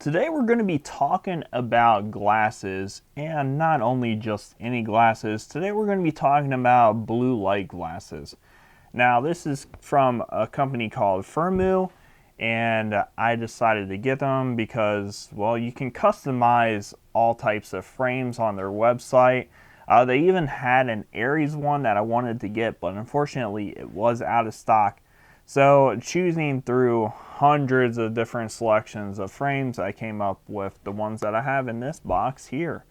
Today we're going to be talking about glasses, and not only just any glasses. Today we're going to be talking about blue light glasses. Now this is from a company called Firmoo, and I decided to get them because, well, you can customize all types of frames on their website. They even had an Aries one that I wanted to get, but unfortunately it was out of stock. So choosing through hundreds of different selections of frames, I came up with the ones that I have in this box here.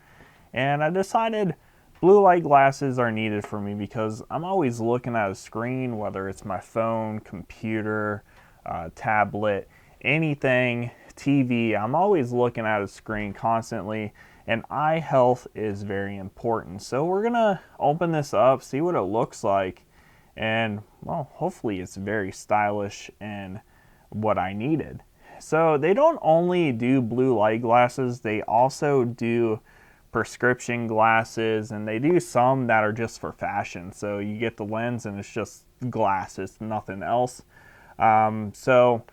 And I decided blue light glasses are needed for me because I'm always looking at a screen, whether it's my phone, computer, tablet, anything, TV. I'm always looking at a screen constantly, and eye health is very important. So we're gonna open this up, see what it looks like, and well, hopefully it's very stylish and what I needed. So they don't only do blue light glasses, they also do prescription glasses, and they do some that are just for fashion. So you get the lens and it's just glasses, nothing else. So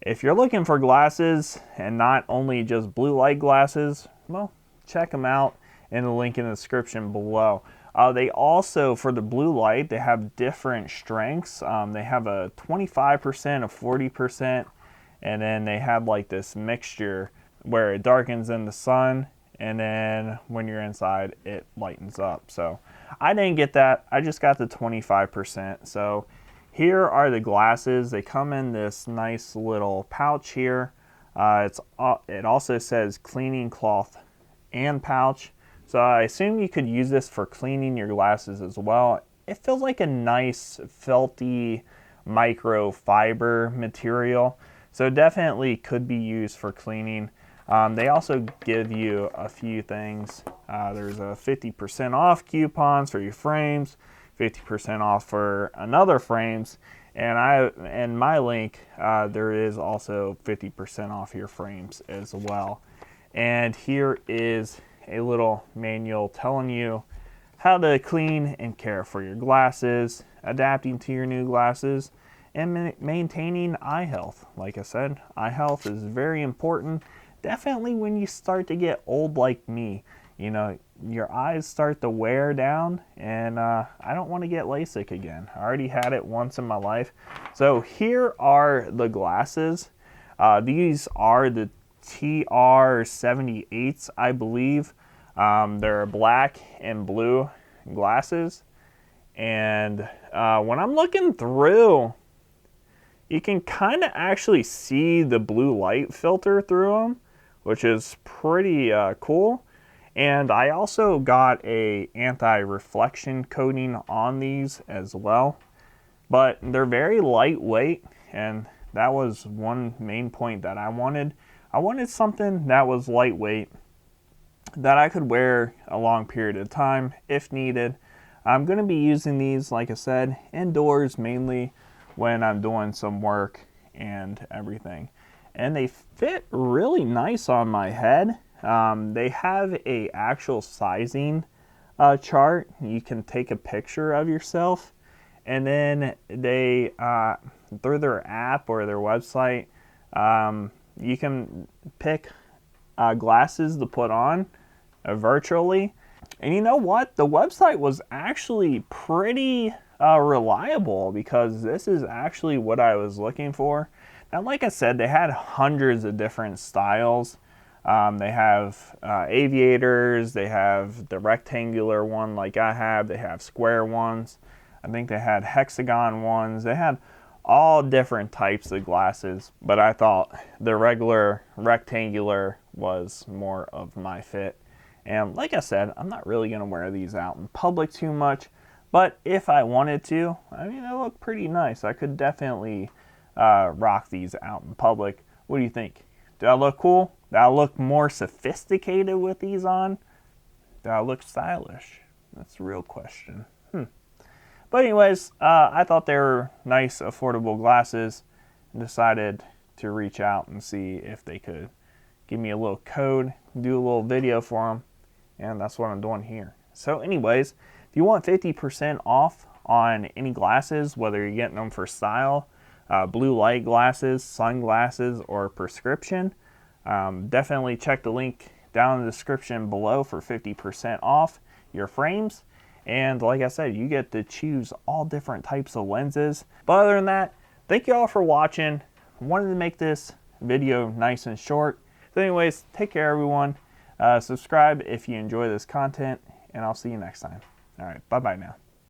if you're looking for glasses and not only just blue light glasses, well, check them out in the link in the description below. They also, for the blue light, they have different strengths. They have a 25%, a 40%, and then they have like this mixture where it darkens in the sun, and then when you're inside, it lightens up. So I didn't get that. I just got the 25%. So here are the glasses. They come in this nice little pouch here. It also says cleaning cloth and pouch. So I assume you could use this for cleaning your glasses as well. It feels like a nice felty microfiber material. So definitely could be used for cleaning. They also give you a few things. There's a 50% off coupons for your frames, 50% off for another frames, and in my link there is also 50% off your frames as well. And here is a little manual telling you how to clean and care for your glasses, adapting to your new glasses, and maintaining eye health. Like I said, eye health is very important. Definitely when you start to get old like me, you know, your eyes start to wear down, and I don't want to get LASIK again. I already had it once in my life. So here are the glasses. These are the TR78s, I believe. They're black and blue glasses, and when I'm looking through, you can kind of actually see the blue light filter through them, which is pretty cool. And I also got a anti-reflection coating on these as well, but they're very lightweight, and that was one main point that I wanted. I wanted something that was lightweight that I could wear a long period of time if needed. I'm going to be using these, like I said, indoors mainly when I'm doing some work and everything. And they fit really nice on my head. They have a actual sizing chart. You can take a picture of yourself, and then they through their app or their website, you can pick glasses to put on virtually. And you know what? The website was actually pretty reliable, because this is actually what I was looking for. Now, like I said, they had hundreds of different styles. They have aviators, they have the rectangular one like I have, they have square ones, I think they had hexagon ones, they had all different types of glasses, but I thought the regular rectangular was more of my fit. And like I said, I'm not really going to wear these out in public too much, but if I wanted to, I mean, they look pretty nice. I could definitely rock these out in public. What do you think? Do I look cool? Do I look more sophisticated with these on? Do I look stylish? That's the real question. But anyways, I thought they were nice, affordable glasses, and decided to reach out and see if they could give me a little code, do a little video for them, and that's what I'm doing here. So anyways, if you want 50% off on any glasses, whether you're getting them for style, blue light glasses, sunglasses, or prescription, Definitely check the link down in the description below for 50% off your frames. And like I said, you get to choose all different types of lenses. But other than that, thank you all for watching. I wanted to make this video nice and short. So anyways, take care everyone. Subscribe if you enjoy this content, and I'll see you next time. All right, bye-bye now.